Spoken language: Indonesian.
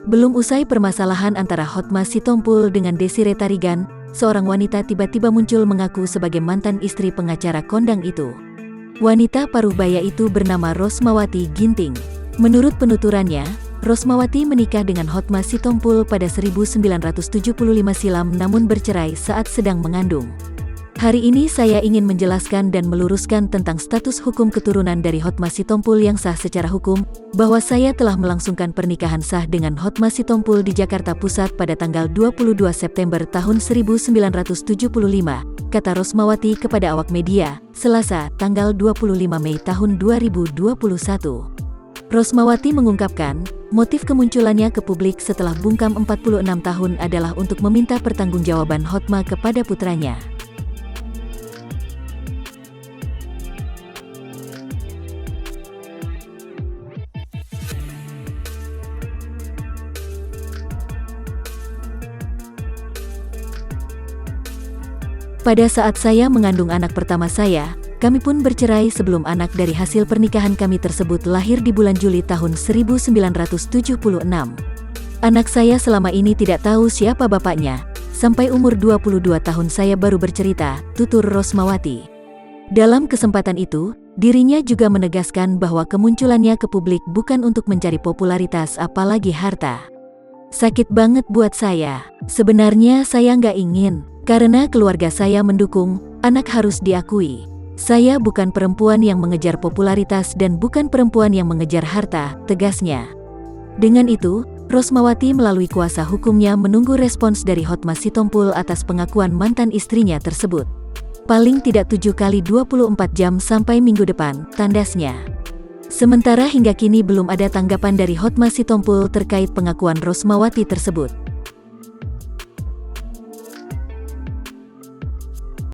Belum usai permasalahan antara Hotma Sitompul dengan Desiree Tarigan, seorang wanita tiba-tiba muncul mengaku sebagai mantan istri pengacara kondang itu. Wanita paruh baya itu bernama Rosmawati Ginting. Menurut penuturannya, Rosmawati menikah dengan Hotma Sitompul pada 1975 silam namun bercerai saat sedang mengandung. Hari ini saya ingin menjelaskan dan meluruskan tentang status hukum keturunan dari Hotma Sitompul yang sah secara hukum, bahwa saya telah melangsungkan pernikahan sah dengan Hotma Sitompul di Jakarta Pusat pada tanggal 22 September tahun 1975, kata Rosmawati kepada awak media, Selasa, tanggal 25 Mei tahun 2021. Rosmawati mengungkapkan, motif kemunculannya ke publik setelah bungkam 46 tahun adalah untuk meminta pertanggungjawaban Hotma kepada putranya. Pada saat saya mengandung anak pertama saya, kami pun bercerai sebelum anak dari hasil pernikahan kami tersebut lahir di bulan Juli tahun 1976. Anak saya selama ini tidak tahu siapa bapaknya, sampai umur 22 tahun saya baru bercerita, tutur Rosmawati. Dalam kesempatan itu, dirinya juga menegaskan bahwa kemunculannya ke publik bukan untuk mencari popularitas apalagi harta. Sakit banget buat saya. Sebenarnya saya nggak ingin. Karena keluarga saya mendukung, anak harus diakui. Saya bukan perempuan yang mengejar popularitas dan bukan perempuan yang mengejar harta, tegasnya. Dengan itu, Rosmawati melalui kuasa hukumnya menunggu respons dari Hotma Sitompul atas pengakuan mantan istrinya tersebut. Paling tidak 7 kali 24 jam sampai minggu depan, tandasnya. Sementara hingga kini belum ada tanggapan dari Hotma Sitompul terkait pengakuan Rosmawati tersebut.